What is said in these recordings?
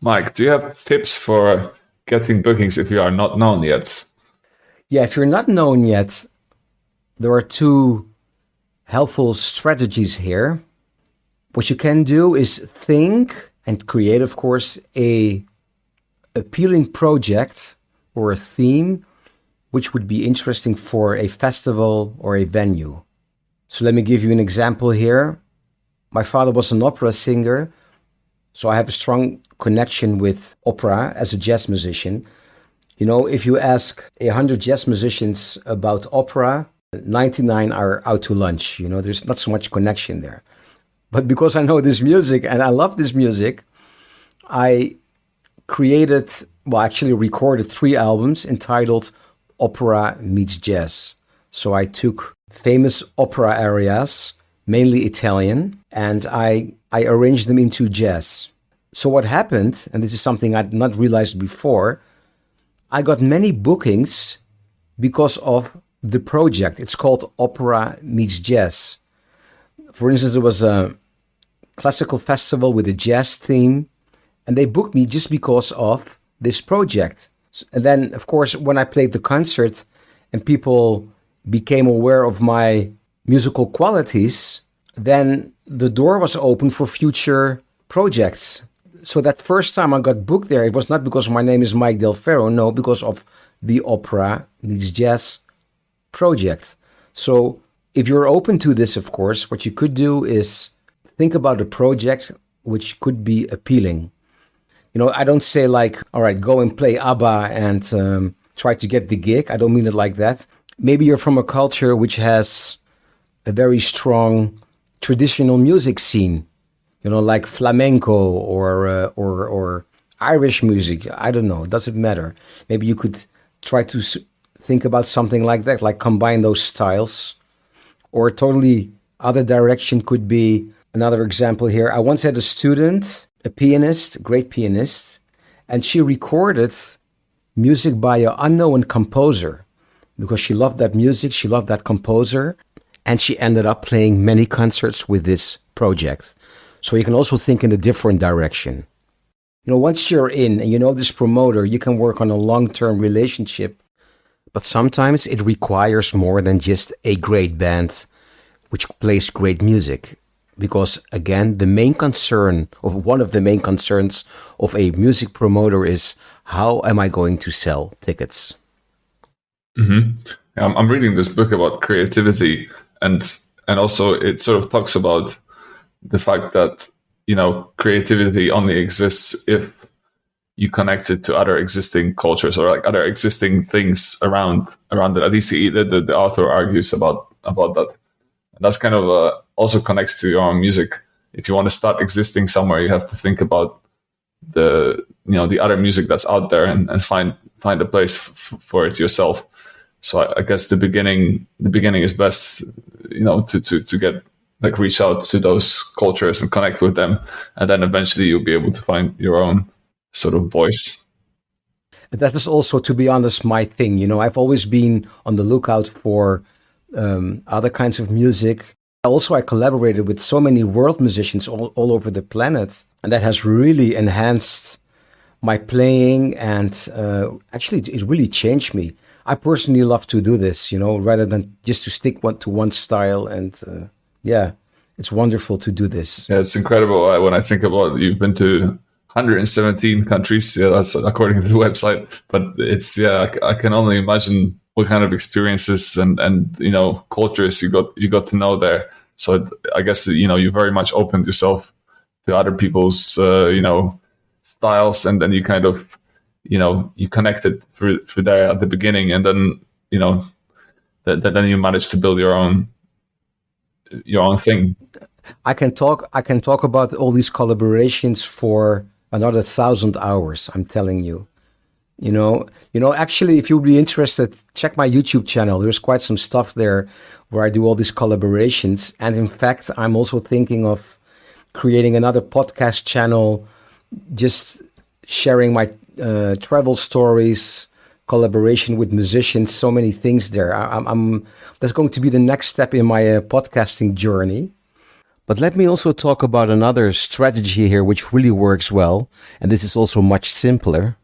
Mike, do you have tips for getting bookings if you are not known yet? Yeah, if you're not known yet, there are two helpful strategies here. What you can do is think and create, of course, a appealing project or a theme which would be interesting for a festival or a venue. So let me give you an example here. My father was an opera singer, so I have a strong connection with opera as a jazz musician. You know, if you ask 100 jazz musicians about opera, 99 are out to lunch. You know, there's not so much connection there. But because I know this music and I love this music, I actually recorded 3 albums entitled Opera Meets Jazz. So I took famous opera arias, mainly Italian, and I arranged them into jazz. So what happened, and this is something I'd not realized before, I got many bookings because of the project. It's called Opera Meets Jazz. For instance, there was a classical festival with a jazz theme, and they booked me just because of this project. And then, of course, when I played the concert and people became aware of my musical qualities, then the door was open for future projects. So that first time I got booked there, it was not because my name is Mike Del Ferro, no, because of the Opera Meets Jazz project. So if you're open to this, of course, what you could do is think about a project which could be appealing. You know, I don't say like, all right, go and play ABBA and try to get the gig. I don't mean it like that. Maybe you're from a culture which has a very strong traditional music scene, you know, like flamenco or Irish music. I don't know. It doesn't matter. Maybe you could try to think about something like that, like combine those styles. Or a totally other direction could be another example here. I once had a student, a pianist, great pianist, and she recorded music by an unknown composer because she loved that music, she loved that composer, and she ended up playing many concerts with this project. So you can also think in a different direction. You know, once you're in and you know this promoter, you can work on a long-term relationship, but sometimes it requires more than just a great band which plays great music. Because again, one of the main concerns of a music promoter is, how am I going to sell tickets? Mm-hmm. I'm reading this book about creativity, and also it sort of talks about the fact that, you know, creativity only exists if you connect it to other existing cultures or like other existing things around it. At least the author argues about that. And that's kind of also connects to your own music. If you want to start existing somewhere, you have to think about the other music that's out there and find a place for it yourself. So I guess the beginning is best, you know, to get like reach out to those cultures and connect with them, and then eventually you'll be able to find your own sort of voice. That is also, to be honest, my thing. You know, I've always been on the lookout for other kinds of music. Also, I collaborated with so many world musicians all over the planet, and that has really enhanced my playing, and actually it really changed me. I personally love to do this, you know, rather than just to stick to one style. And yeah, it's wonderful to do this. Yeah, it's incredible. When I think about you've been to 117 countries, yeah, that's according to the website. But it's, yeah, I can only imagine what kind of experiences and you know, cultures you got to know there. So I guess, you know, you very much opened yourself to other people's you know, styles, and then you kind of, you know, you connected through there at the beginning, and then, you know, then you managed to build your own thing. I can talk about all these collaborations for another 1,000 hours. I'm telling you. You know. Actually, if you'll be interested, check my YouTube channel. There's quite some stuff there where I do all these collaborations. And in fact, I'm also thinking of creating another podcast channel, just sharing my travel stories, collaboration with musicians, so many things there. That's going to be the next step in my podcasting journey. But let me also talk about another strategy here which really works well, and this is also much simpler.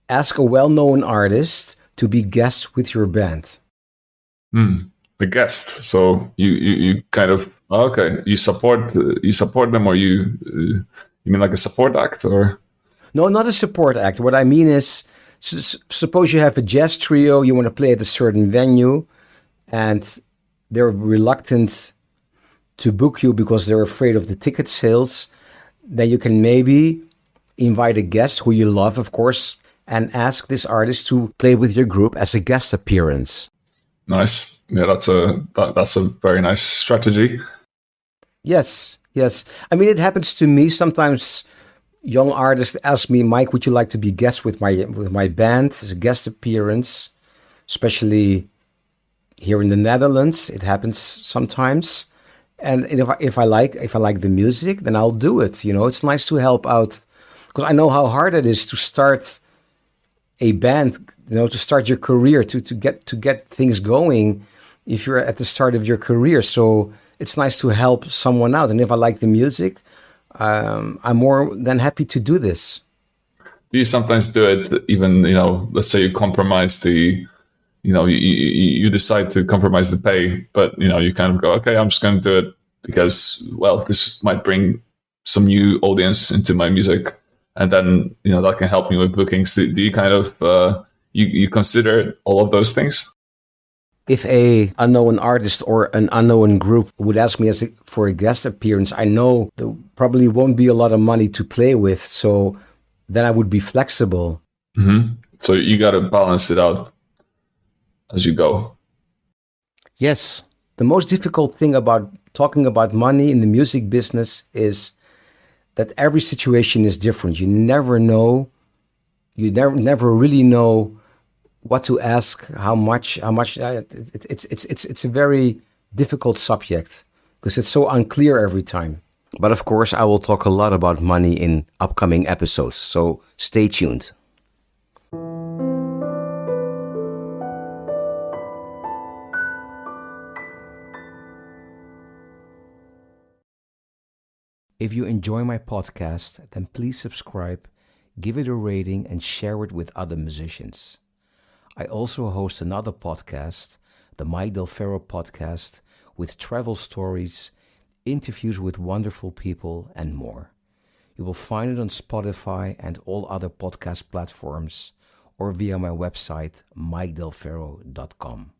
Ask a well-known artist to be guest with your band. A guest. So you kind of okay. You support them, or you mean like a support act, or No, not a support act. What I mean is, suppose you have a jazz trio, you want to play at a certain venue, and they're reluctant to book you because they're afraid of the ticket sales. Then you can maybe invite a guest who you love, of course, and ask this artist to play with your group as a guest appearance. nice. Yeah, that's a very nice strategy. Yes, yes. I mean, it happens to me sometimes. Young artists ask me, Mike, would you like to be guest with my band as a guest appearance? Especially here in the Netherlands, it happens sometimes. And if I like the music, then I'll do it. You know, it's nice to help out because I know how hard it is to start a band. You know, to start your career, to get things going if you're at the start of your career. So it's nice to help someone out. And if I like the music, I'm more than happy to do this. Do you sometimes do it even, let's say you compromise you decide to compromise the pay, but, you kind of go, okay, I'm just going to do it because, well, this might bring some new audience into my music. And then, that can help me with bookings. Do you kind of, you consider all of those things? If a unknown artist or an unknown group would ask me for a guest appearance, I know there probably won't be a lot of money to play with. So then I would be flexible. Mm-hmm. So you got to balance it out as you go. Yes. The most difficult thing about talking about money in the music business is that every situation is different. You never know. You never really know what to ask, how much. It's a very difficult subject because it's so unclear every time. But of course, I will talk a lot about money in upcoming episodes, so stay tuned. If you enjoy my podcast, then please subscribe, give it a rating, and share it with other musicians. I also host another podcast, the Mike Del Ferro podcast, with travel stories, interviews with wonderful people, and more. You will find it on Spotify and all other podcast platforms or via my website, mikedelferro.com.